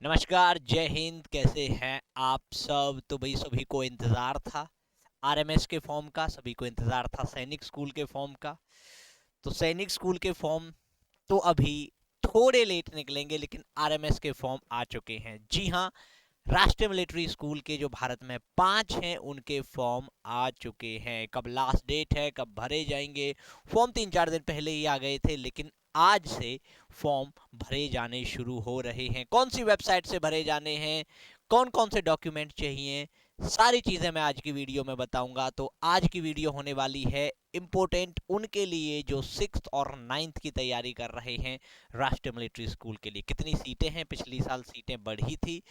नमस्कार, जय हिंद। कैसे हैं आप सब? तो भाई सभी को इंतज़ार था आरएमएस के फॉर्म का, सभी को इंतज़ार था सैनिक स्कूल के फॉर्म का। तो सैनिक स्कूल के फॉर्म तो अभी थोड़े लेट निकलेंगे, लेकिन आरएमएस के फॉर्म आ चुके हैं। जी हाँ, राष्ट्रीय मिलिट्री स्कूल के जो भारत में 5 हैं उनके फॉर्म आ चुके हैं। कब लास्ट डेट है, कब भरे जाएंगे? फॉर्म 3-4 दिन पहले ही आ गए थे, लेकिन आज से फॉर्म भरे जाने शुरू हो रहे हैं। कौन सी वेबसाइट से भरे जाने हैं, कौन कौन से डॉक्यूमेंट चाहिए, सारी चीज़ें मैं आज की वीडियो में बताऊंगा। तो आज की वीडियो होने वाली है इम्पोर्टेंट उनके लिए जो 6th और 9th की तैयारी कर रहे हैं राष्ट्रीय मिलिट्री स्कूल के लिए। कितनी सीटें हैं? पिछली साल सीटें बढ़ी थी,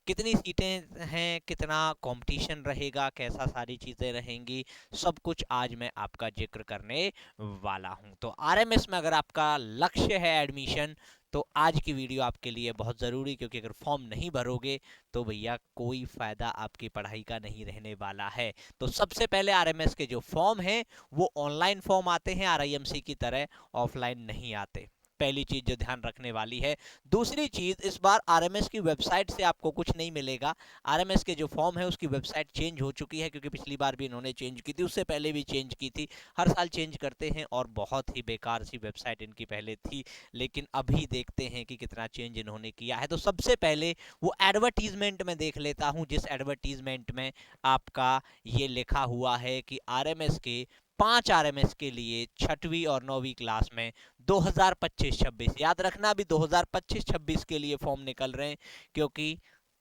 कितनी सीटें हैं, कितना कंपटीशन रहेगा, कैसा सारी चीज़ें रहेंगी, सब कुछ आज मैं आपका जिक्र करने वाला हूं। तो आरएमएस में अगर आपका लक्ष्य है एडमिशन, तो आज की वीडियो आपके लिए बहुत ज़रूरी, क्योंकि अगर फॉर्म नहीं भरोगे तो भैया कोई फ़ायदा आपकी पढ़ाई का नहीं रहने वाला है। तो सबसे पहले आरएमएस के जो फॉर्म हैं वो ऑनलाइन फॉर्म आते हैं, आरआईएमसी की तरह ऑफलाइन नहीं आते। पहली चीज जो ध्यान रखने वाली है। दूसरी चीज, इस बार आरएमएस की वेबसाइट से आपको कुछ नहीं मिलेगा। आरएमएस के जो फॉर्म है उसकी वेबसाइट चेंज हो चुकी है, क्योंकि पिछली बार भी इन्होंने चेंज की थी, उससे पहले भी चेंज की थी। हर साल चेंज करते हैं और बहुत ही बेकार सी वेबसाइट इनकी पहले थी, लेकिन अभी देखते हैं कि कितना चेंज इन्होंने किया है। तो सबसे पहले वो एडवर्टीजमेंट में देख लेता हूं, जिस एडवर्टीजमेंट में आपका ये लिखा हुआ है कि आरएमएस के 5 आरएमएस के लिए 6वीं और 9वीं क्लास में 2025-26, याद रखना अभी 2025-26 के लिए फॉर्म निकल रहे हैं, क्योंकि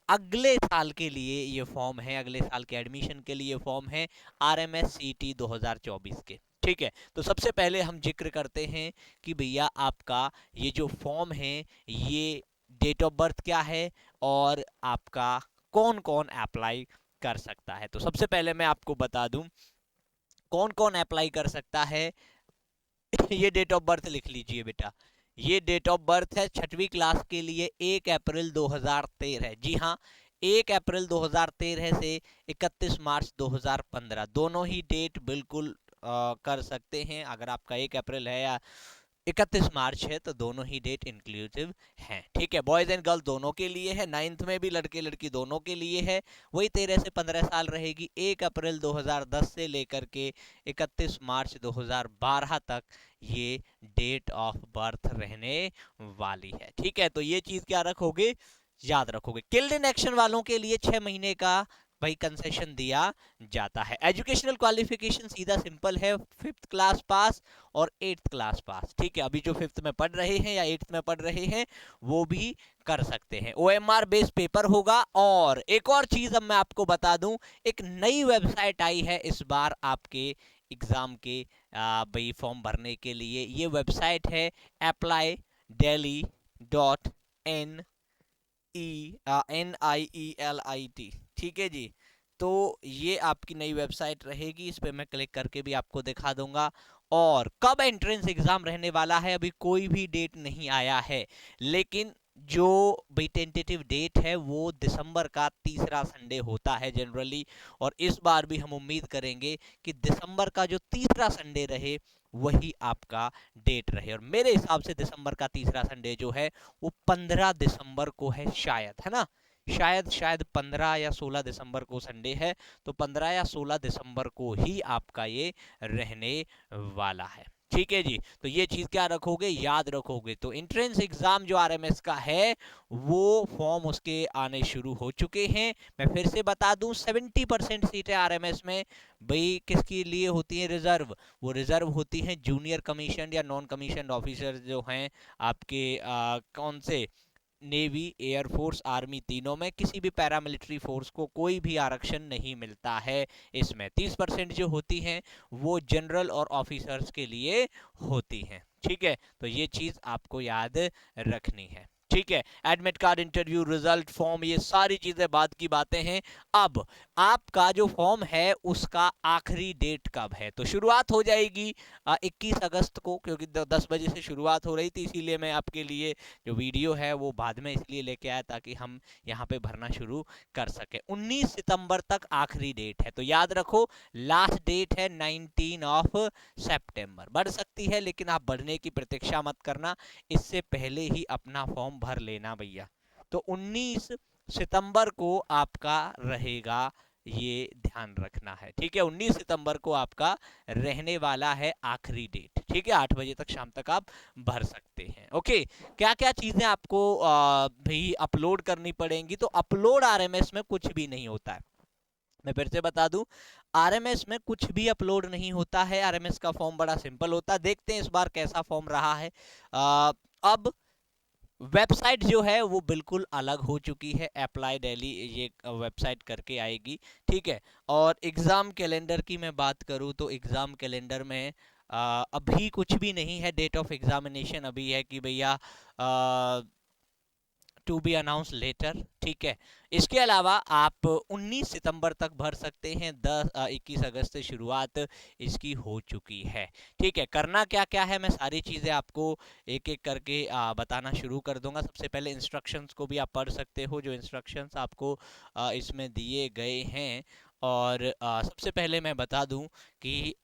अगले साल के लिए ये फॉर्म है, अगले साल के एडमिशन के लिए फॉर्म है आरएमएस सीटी 2024 के। ठीक है, तो सबसे पहले हम जिक्र करते हैं कि भैया आपका ये जो फॉर्म है, ये डेट ऑफ बर्थ क्या है और आपका कौन कौन अप्लाई कर सकता है। तो सबसे पहले मैं आपको बता दूं कौन कौन अप्लाई कर सकता है। ये डेट ऑफ बर्थ लिख लीजिए बेटा। ये डेट ऑफ बर्थ है 6वीं क्लास के लिए 1 अप्रैल 2013। जी हाँ, 1 अप्रैल 2013 से 31 मार्च 2015, दोनों ही डेट बिल्कुल कर सकते हैं। अगर आपका 1 अप्रैल है या 31 मार्च है तो दोनों ही डेट इंक्लूसिव हैं। ठीक है, बॉयज एंड गर्ल्स दोनों के लिए है, 9th में भी लड़के लड़की दोनों के लिए है। वही 13 से 15 साल रहेगी, 1 अप्रैल 2010 से लेकर के 31 मार्च 2012 तक ये डेट ऑफ बर्थ रहने वाली है। ठीक है, तो ये चीज क्या रखोगे, याद रखोगे। किल्ड इन एक्शन वालों के लिए 6 महीने का भाई कंसेशन दिया जाता है। एजुकेशनल क्वालिफिकेशन सीधा सिंपल है, 5th क्लास पास और 8th क्लास पास। ठीक है, अभी जो 5th में पढ़ रहे हैं या 8th में पढ़ रहे हैं वो भी कर सकते हैं। ओएमआर बेस्ड पेपर होगा। और एक और चीज अब मैं आपको बता दूं, एक नई वेबसाइट आई है इस बार आपके एग्जाम के भाई फॉर्म भरने के लिए। ये वेबसाइट है apply.delhi.NIELIT। ठीक है जी, तो ये आपकी नई वेबसाइट रहेगी, इस पे मैं क्लिक करके भी आपको दिखा दूंगा। और कब एंट्रेंस एग्जाम रहने वाला है अभी कोई भी डेट नहीं आया है, लेकिन जो भाई टेंटेटिव डेट है वो दिसंबर का तीसरा संडे होता है जनरली। और इस बार भी हम उम्मीद करेंगे कि दिसंबर का जो तीसरा संडे रहे वही आपका डेट रहे। और मेरे हिसाब से दिसंबर का तीसरा संडे जो है वो 15 दिसंबर को है शायद, है ना? शायद 15 या 16 दिसंबर को संडे है। तो 15 या 16 दिसंबर को ही आपका ये रहने वाला है। ठीक है जी, तो ये चीज क्या रखोगे, याद रखोगे। तो एंट्रेंस एग्जाम जो आरएमएस का है वो फॉर्म उसके आने शुरू हो चुके हैं। मैं फिर से बता दूं, 70% सीटें आरएमएस में भाई किसके लिए होती हैं, रिजर्व। वो रिजर्व होती हैं जूनियर कमीशन या नॉन कमीशन ऑफिसर जो हैं आपके कौन से, नेवी, एयरफोर्स, आर्मी, तीनों में किसी भी पैरामिलिट्री फोर्स को कोई भी आरक्षण नहीं मिलता है। इसमें 30% जो होती हैं वो जनरल और ऑफिसर्स के लिए होती हैं। ठीक है, तो ये चीज आपको याद रखनी है। ठीक है, admit card, interview, result, form, ये सारी चीजें बाद की बातें हैं। अब आपका जो फॉर्म है उसका आखिरी डेट कब है, तो शुरुआत हो जाएगी 21 अगस्त को, क्योंकि 10 बजे से शुरुआत हो रही थी, इसीलिए मैं आपके लिए जो वीडियो है वो बाद में इसलिए लेके आया ताकि हम यहाँ पे भरना शुरू कर सके। 19 सितंबर तक आखिरी डेट है, तो याद रखो लास्ट डेट है 19 ऑफ सितंबर। बढ़ सकती है लेकिन आप बढ़ने की प्रतीक्षा मत करना, इससे पहले ही अपना फॉर्म भर लेना भैया। तो 19 सितंबर को आपका रहेगा, ये ध्यान रखना है, ठीक है। 19 सितंबर को आपका रहने वाला है आखिरी डेट, ठीक है। 8 बजे तक शाम तक आप भर सकते हैं। ओके, क्या क्या चीजें आपको भी अपलोड करनी पड़ेंगी? तो अपलोड आरएमएस में कुछ भी नहीं होता है, मैं फिर से बता दूं, आरएमएस में कुछ भी अपलोड नहीं होता है। आरएमएस का फॉर्म बड़ा सिंपल होता है। देखते हैं इस बार कैसा फॉर्म रहा है। अब वेबसाइट जो है वो बिल्कुल अलग हो चुकी है, अप्लाई दिल्ली ये वेबसाइट करके आएगी, ठीक है। और एग्जाम कैलेंडर की मैं बात करूं तो एग्जाम कैलेंडर में अभी कुछ भी नहीं है। डेट ऑफ एग्जामिनेशन अभी है कि भैया टू बी अनाउंस लेटर, ठीक है। इसके अलावा आप 19 सितंबर तक भर सकते हैं। 21 अगस्त से शुरुआत इसकी हो चुकी है, ठीक है। करना क्या क्या है, मैं सारी चीज़ें आपको एक एक करके बताना शुरू कर दूंगा। सबसे पहले इंस्ट्रक्शंस को भी आप पढ़ सकते हो, जो इंस्ट्रक्शंस आपको इसमें दिए गए हैं। और सबसे पहले मैं बता दूं कि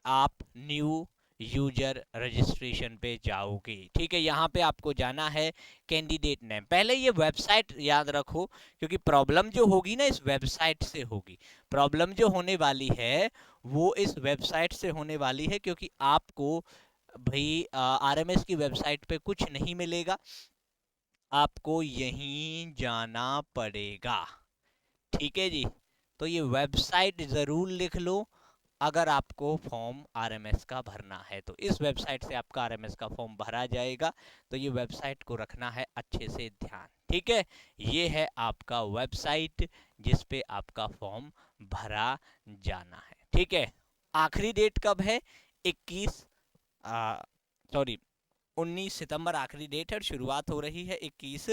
आप न्यू यूजर रजिस्ट्रेशन पे जाओगे, ठीक है। यहाँ पे आपको जाना है कैंडिडेट नेम। पहले ये वेबसाइट याद रखो, क्योंकि प्रॉब्लम जो होगी ना इस वेबसाइट से होगी। प्रॉब्लम जो होने वाली है वो इस वेबसाइट से होने वाली है, क्योंकि आपको भाई आरएमएस की वेबसाइट पे कुछ नहीं मिलेगा, आपको यहीं जाना पड़ेगा, ठीक है जी। तो ये वेबसाइट जरूर लिख लो अगर आपको फॉर्म आरएमएस का भरना है। तो इस वेबसाइट से आपका आरएमएस का फॉर्म भरा जाएगा, तो ये वेबसाइट को रखना है अच्छे से ध्यान, ठीक है। ये है आपका वेबसाइट जिस पे आपका फॉर्म भरा जाना है, ठीक है। आखिरी डेट कब है? 21 सॉरी 19 सितंबर आखिरी डेट है, और शुरुआत हो रही है 21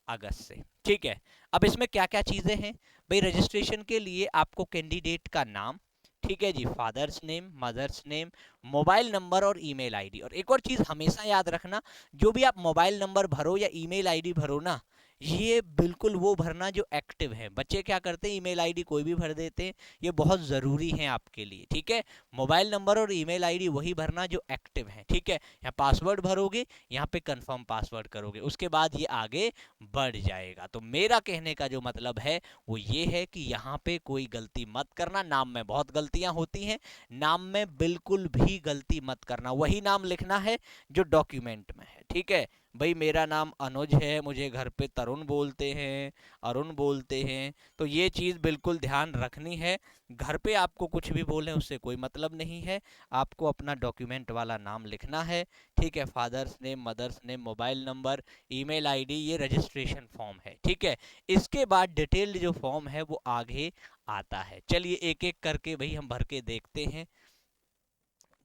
अगस्त से, ठीक है। अब इसमें क्या क्या चीजें हैं भाई? रजिस्ट्रेशन के लिए आपको कैंडिडेट का नाम, ठीक है जी, father's name, mother's name, mobile number और ईमेल आईडी। और एक और चीज हमेशा याद रखना, जो भी आप मोबाइल नंबर भरो या ईमेल आईडी भरो ना, ये बिल्कुल वो भरना जो एक्टिव है। बच्चे क्या करते हैं, ईमेल आईडी कोई भी भर देते हैं, ये बहुत ज़रूरी है आपके लिए, ठीक है। मोबाइल नंबर और ईमेल आईडी वही भरना जो एक्टिव है, ठीक है। यहाँ पासवर्ड भरोगे, यहाँ पे कंफर्म पासवर्ड करोगे, उसके बाद ये आगे बढ़ जाएगा। तो मेरा कहने का जो मतलब है वो ये है कि यहाँ पे कोई गलती मत करना। नाम में बहुत गलतियां होती हैं, नाम में बिल्कुल भी गलती मत करना। वही नाम लिखना है जो डॉक्यूमेंट में है, ठीक है। भाई मेरा नाम अनुज है, मुझे घर पे तरुण बोलते हैं, अरुण बोलते हैं, तो ये चीज़ बिल्कुल ध्यान रखनी है। घर पे आपको कुछ भी बोलें उससे कोई मतलब नहीं है, आपको अपना डॉक्यूमेंट वाला नाम लिखना है, ठीक है। Father's name, mother's name, mobile number, email ID, ये रजिस्ट्रेशन फॉर्म है, ठीक है। इसके बाद डिटेल्ड जो फॉर्म है वो आगे आता है। चलिए एक एक करके भाई हम भर के देखते हैं,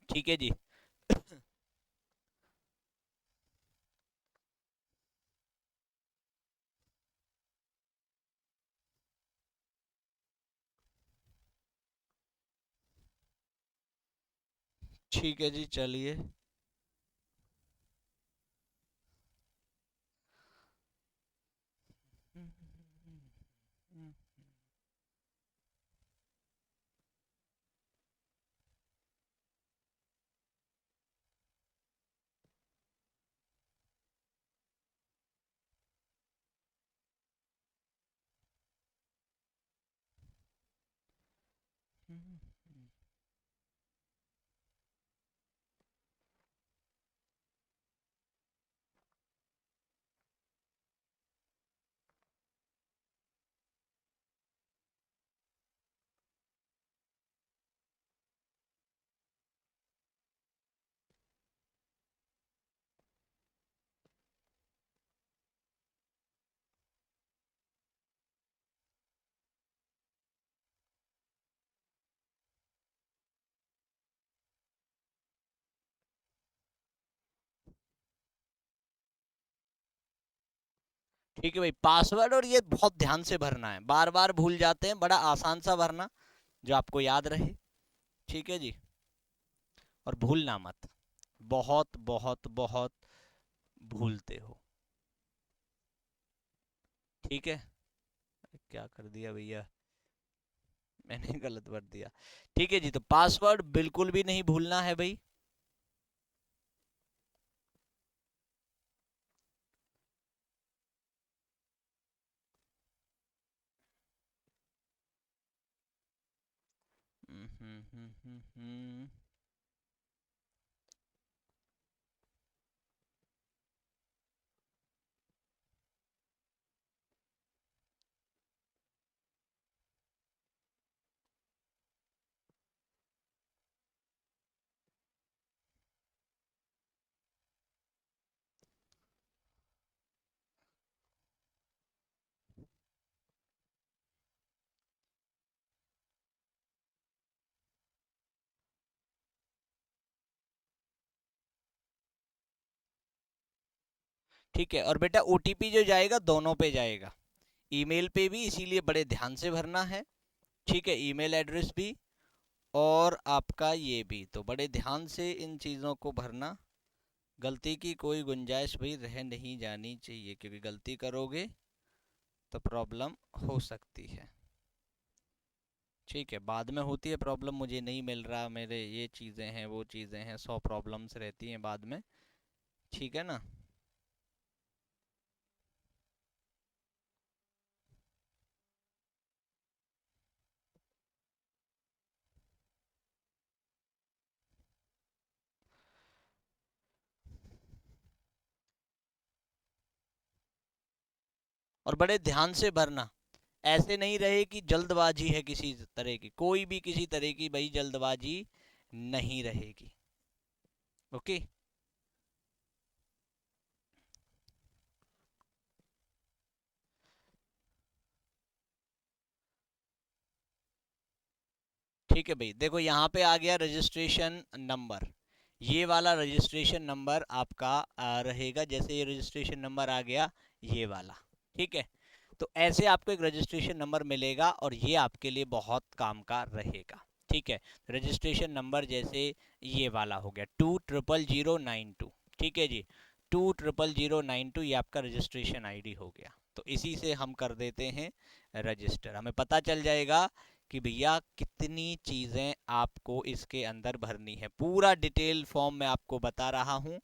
ठीक है जी। ठीक है जी, चलिए। ठीक है भाई, पासवर्ड और ये बहुत ध्यान से भरना है, बार बार भूल जाते हैं, बड़ा आसान सा भरना जो आपको याद रहे, ठीक है जी। और भूलना मत, बहुत बहुत बहुत भूलते हो, ठीक है। क्या कर दिया भैया, मैंने गलत भर दिया, ठीक है जी। तो पासवर्ड बिल्कुल भी नहीं भूलना है भाई। ठीक है, और बेटा ओटीपी जो जाएगा दोनों पे जाएगा, ईमेल पे भी, इसीलिए बड़े ध्यान से भरना है। ठीक है, ईमेल एड्रेस भी और आपका ये भी, तो बड़े ध्यान से इन चीज़ों को भरना। गलती की कोई गुंजाइश भी रह नहीं जानी चाहिए, क्योंकि गलती करोगे तो प्रॉब्लम हो सकती है। ठीक है, बाद में होती है प्रॉब्लम, मुझे नहीं मिल रहा, मेरे ये चीज़ें हैं वो चीज़ें हैं, 100 प्रॉब्लम्स रहती हैं बाद में। ठीक है ना। और बड़े ध्यान से भरना, ऐसे नहीं रहे कि जल्दबाजी है किसी तरह की, कोई भी किसी तरह की भाई जल्दबाजी नहीं रहेगी। ओके। ठीक है भाई, देखो यहाँ पे आ गया रजिस्ट्रेशन नंबर, ये वाला रजिस्ट्रेशन नंबर आपका रहेगा, जैसे ये रजिस्ट्रेशन नंबर आ गया ये वाला। ठीक है, तो ऐसे आपको एक रजिस्ट्रेशन नंबर मिलेगा और ये आपके लिए बहुत काम का रहेगा। ठीक है, रजिस्ट्रेशन नंबर जैसे ये वाला हो गया 2000092। ठीक है जी, 2000092 ये आपका रजिस्ट्रेशन आईडी हो गया। तो इसी से हम कर देते हैं रजिस्टर, हमें पता चल जाएगा कि भैया कितनी चीज़ें आपको इसके अंदर भरनी है। पूरा डिटेल फॉर्म मैं आपको बता रहा हूँ,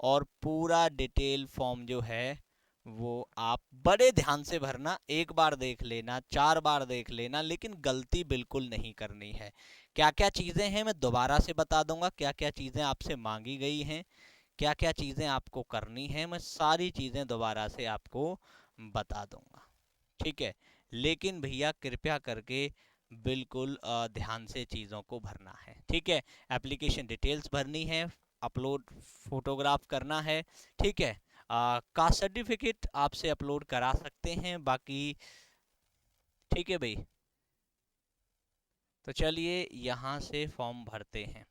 और पूरा डिटेल फॉर्म जो है वो आप बड़े ध्यान से भरना, एक बार देख लेना, 4 बार देख लेना, लेकिन गलती बिल्कुल नहीं करनी है। क्या क्या चीज़ें हैं मैं दोबारा से बता दूंगा, क्या क्या चीज़ें आपसे मांगी गई हैं, क्या क्या चीज़ें आपको करनी है, मैं सारी चीज़ें दोबारा से आपको बता दूंगा। ठीक है, लेकिन भैया कृपया करके बिल्कुल ध्यान से चीज़ों को भरना है। ठीक है, एप्लीकेशन डिटेल्स भरनी है, अपलोड फोटोग्राफ करना है। ठीक है, कास्ट सर्टिफिकेट आपसे अपलोड करा सकते हैं बाकी। ठीक है भाई, तो चलिए यहाँ से फॉर्म भरते हैं।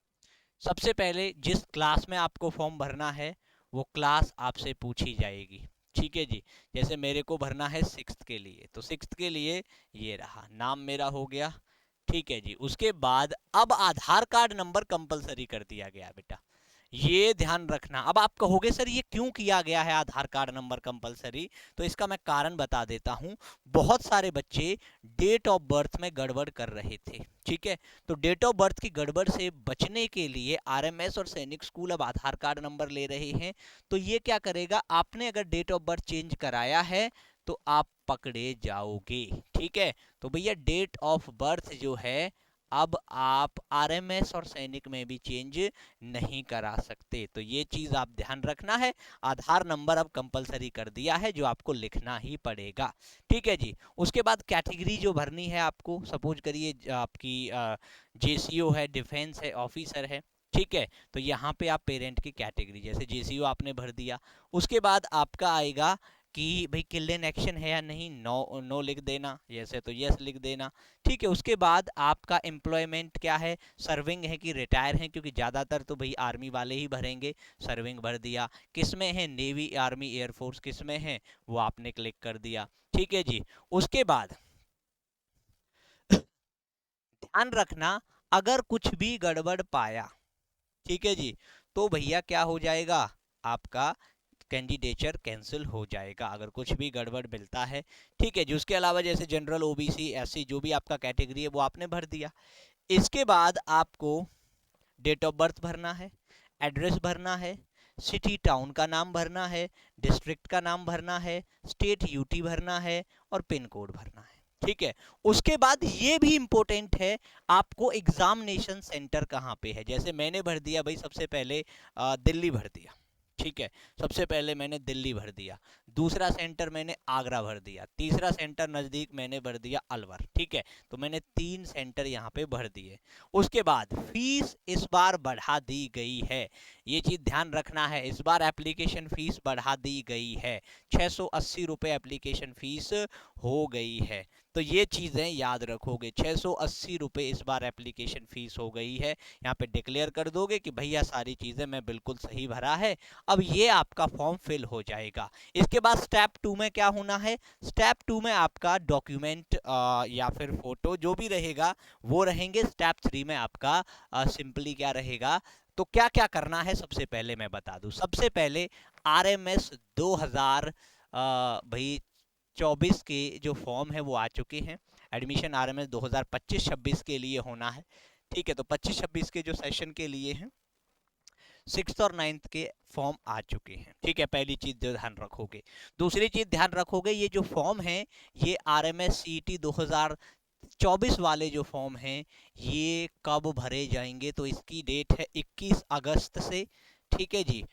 सबसे पहले जिस क्लास में आपको फॉर्म भरना है वो क्लास आपसे पूछी जाएगी। ठीक है जी, जैसे मेरे को भरना है 6th के लिए, तो 6th के लिए ये रहा, नाम मेरा हो गया। ठीक है जी, उसके बाद अब आधार कार्ड नंबर कंपलसरी कर दिया गया बेटा, ये ध्यान रखना। अब आप कहोगे सर ये क्यों किया गया है आधार कार्ड नंबर कंपलसरी, तो इसका मैं कारण बता देता हूं। बहुत सारे बच्चे डेट ऑफ बर्थ में गड़बड़ कर रहे थे। ठीक है, तो डेट ऑफ बर्थ की गड़बड़ से बचने के लिए आरएमएस और सैनिक स्कूल अब आधार कार्ड नंबर ले रहे हैं। तो ये क्या करेगा, आपने अगर डेट ऑफ बर्थ चेंज कराया है तो आप पकड़े जाओगे। ठीक है, तो भैया डेट ऑफ बर्थ जो है अब आप आरएमएस और सैनिक में भी चेंज नहीं करा सकते, तो ये चीज आप ध्यान रखना है। आधार नंबर अब कंपलसरी कर दिया है, जो आपको लिखना ही पड़ेगा। ठीक है जी, उसके बाद कैटेगरी जो भरनी है आपको, सपोज करिए आपकी जेसीओ है, डिफेंस है, ऑफिसर है। ठीक है, तो यहाँ पे आप पेरेंट की कैटेगरी, जैसे जेसीओ आपने भर दिया। उसके बाद आपका आएगा कि भाई किल्ड इन एक्शन है या नहीं, नो नो लिख देना, जैसे तो यस लिख देना। ठीक है, उसके बाद आपका एम्प्लॉयमेंट क्या है, सर्विंग है कि रिटायर है, क्योंकि ज़्यादातर तो भाई आर्मी वाले ही भरेंगे, सर्विंग भर दिया। किस में है, नेवी, आर्मी, एयरफोर्स किस में है वो आपने क्लिक कर दिया। ठीक है जी, उसके बाद ध्यान रखना, अगर कुछ भी गड़बड़ पाया, ठीक है जी, तो भैया क्या हो जाएगा, आपका कैंडिडेचर कैंसिल हो जाएगा अगर कुछ भी गड़बड़ मिलता है। ठीक है जी, उसके अलावा जैसे जनरल, ओबीसी, एससी जो भी आपका कैटेगरी है वो आपने भर दिया। इसके बाद आपको डेट ऑफ बर्थ भरना है, एड्रेस भरना है, सिटी टाउन का नाम भरना है, डिस्ट्रिक्ट का नाम भरना है, स्टेट यूटी भरना है और पिन कोड भरना है। ठीक है। उसके बाद ये भी इंपॉर्टेंट है, आपको एग्जामिनेशन सेंटर कहाँ पे है। जैसे मैंने भर दिया भाई, सबसे पहले दिल्ली भर दिया, ठीक है, सबसे पहले मैंने दिल्ली भर दिया, दूसरा सेंटर मैंने आगरा भर दिया, तीसरा सेंटर नज़दीक मैंने भर दिया अलवर, ठीक है। तो मैंने 3 सेंटर यहाँ पे भर दिए। उसके बाद फीस इस बार बढ़ा दी गई है, ये चीज़ ध्यान रखना है, इस बार एप्लीकेशन फीस बढ़ा दी गई है, 680 रुपये एप्लीकेशन फीस हो गई है। तो ये चीज़ें याद रखोगे, 680 रुपये इस बार एप्लीकेशन फीस हो गई है। यहाँ पे डिक्लेयर कर दोगे कि भैया सारी चीज़ें मैं बिल्कुल सही भरा है, अब ये आपका फॉर्म फिल हो जाएगा। इसके बाद स्टेप 2 में क्या होना है, स्टेप 2 में आपका डॉक्यूमेंट या फिर फोटो जो भी रहेगा वो रहेंगे। स्टेप 3 में आपका सिंपली क्या रहेगा, तो क्या क्या करना है सबसे पहले मैं बता दूं। सबसे पहले RMS 2000 भाई 24 के जो फॉर्म है वो आ चुके हैं। एडमिशन RMS 2025-26 के लिए होना है, ठीक है। तो 25-26 के जो सेशन के लिए हैं, 6th और 9th के फॉर्म आ चुके हैं, ठीक है। पहली चीज जो ध्यान रखोगे। दूसरी चीज ध्यान रखोगे, ये जो फॉर्म है ये RMS CET 2024 वाले जो फॉर्म हैं ये कब भरे जाएंगे, तो इसकी डेट है 21 अगस्त से, ठीक है जी।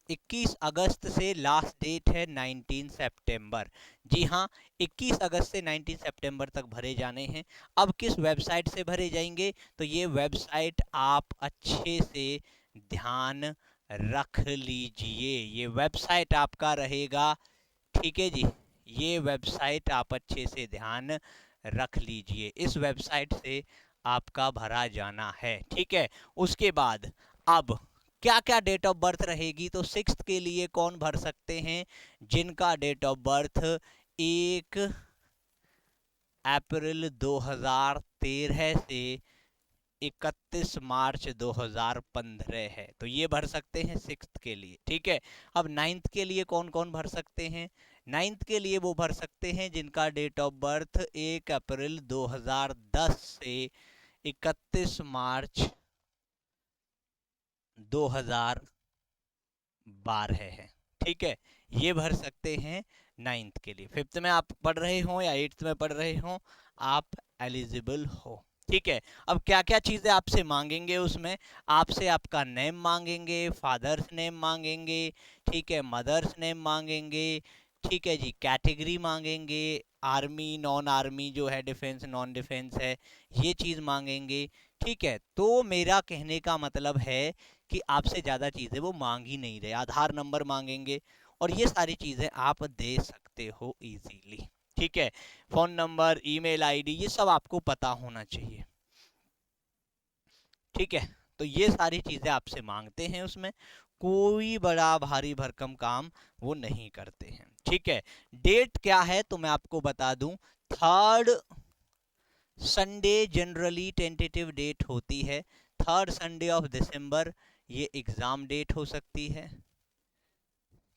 21 अगस्त से लास्ट डेट है 19 सितंबर। जी हाँ, 21 अगस्त से 19 सितंबर तक भरे जाने हैं। अब किस वेबसाइट से भरे जाएंगे, तो ये वेबसाइट आप अच्छे से ध्यान रख लीजिए, ये वेबसाइट आपका रहेगा, ठीक है जी। ये वेबसाइट आप अच्छे से ध्यान रख लीजिए, इस वेबसाइट से आपका भरा जाना है, ठीक है। उसके बाद अब क्या क्या डेट ऑफ बर्थ रहेगी, तो 6th के लिए कौन भर सकते हैं, जिनका डेट ऑफ बर्थ 1 अप्रैल 2013 से 31 मार्च 2015 है, तो ये भर सकते हैं 6th के लिए, ठीक है। अब 9th के लिए कौन कौन भर सकते हैं, 9th के लिए वो भर सकते हैं जिनका डेट ऑफ बर्थ 1 अप्रैल 2010 से 31 मार्च 2012 है, ठीक है। ये भर सकते हैं 9th के लिए। 5th में आप पढ़ रहे हो या 8th में पढ़ रहे हो, आप एलिजिबल हो, ठीक है। अब क्या क्या चीजें आपसे मांगेंगे, उसमें आपसे आपका नेम मांगेंगे, फादर्स नेम मांगेंगे, ठीक है, मदर्स नेम मांगेंगे, ठीक है जी, कैटेगरी मांगेंगे, आर्मी नॉन आर्मी जो है, डिफेंस नॉन डिफेंस है, ये चीज मांगेंगे, ठीक है। तो मेरा कहने का मतलब है कि आपसे ज़्यादा चीज़ें वो मांग ही नहीं रहे। आधार नंबर मांगेंगे और ये सारी चीज़ें आप दे सकते हो इजीली, ठीक है। फ़ोन नंबर, ईमेल आईडी, ये सब आपको पता होना चाहिए, ठीक है। तो ये सारी चीज़ें आपसे मांगते हैं, उसमें कोई बड़ा भारी भरकम काम वो नहीं करते हैं, ठीक है। डेट क्या है तो मैं आपको बता दूं, 3rd Sunday generally tentative date होती है, 3rd संडे ऑफ दिसंबर ये एग्जाम डेट हो सकती है,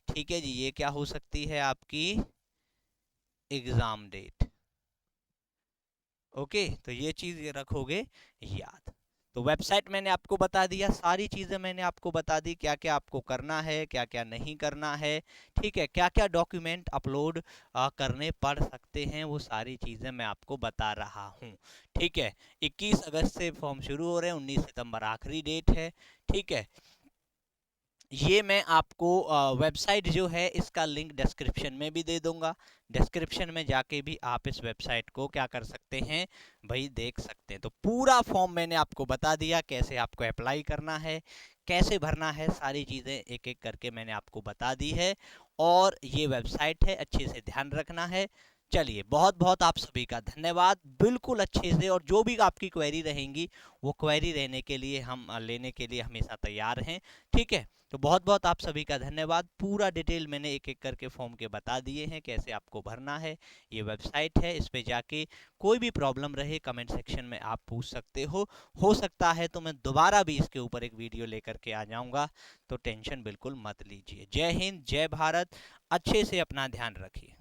ठीक है जी। ये क्या हो सकती है, आपकी एग्जाम डेट, ओके। तो ये चीज ये रखोगे याद। तो वेबसाइट मैंने आपको बता दिया, सारी चीजें मैंने आपको बता दी, क्या क्या आपको करना है, क्या क्या नहीं करना है, ठीक है। क्या क्या डॉक्यूमेंट अपलोड करने पड़ सकते हैं, वो सारी चीजें मैं आपको बता रहा हूँ, ठीक है। 21 अगस्त से फॉर्म शुरू हो रहे हैं, 19 सितंबर आखिरी डेट है, ठीक है। ये मैं आपको वेबसाइट जो है इसका लिंक डिस्क्रिप्शन में भी दे दूंगा, डिस्क्रिप्शन में जाके भी आप इस वेबसाइट को क्या कर सकते हैं भाई, देख सकते हैं। तो पूरा फॉर्म मैंने आपको बता दिया, कैसे आपको अप्लाई करना है, कैसे भरना है, सारी चीज़ें एक एक करके मैंने आपको बता दी है। और ये वेबसाइट है, अच्छे से ध्यान रखना है। चलिए, बहुत बहुत आप सभी का धन्यवाद, बिल्कुल अच्छे से। और जो भी आपकी क्वेरी रहेंगी वो क्वेरी रहने के लिए हम लेने के लिए हमेशा तैयार हैं, ठीक है। तो बहुत बहुत आप सभी का धन्यवाद। पूरा डिटेल मैंने एक एक करके फॉर्म के बता दिए हैं, कैसे आपको भरना है। ये वेबसाइट है, इस पे जाके कोई भी प्रॉब्लम रहे कमेंट सेक्शन में आप पूछ सकते हो सकता है तो मैं दोबारा भी इसके ऊपर एक वीडियो लेकर के आ जाऊंगा, तो टेंशन बिल्कुल मत लीजिए। जय हिंद, जय भारत, अच्छे से अपना ध्यान रखिए।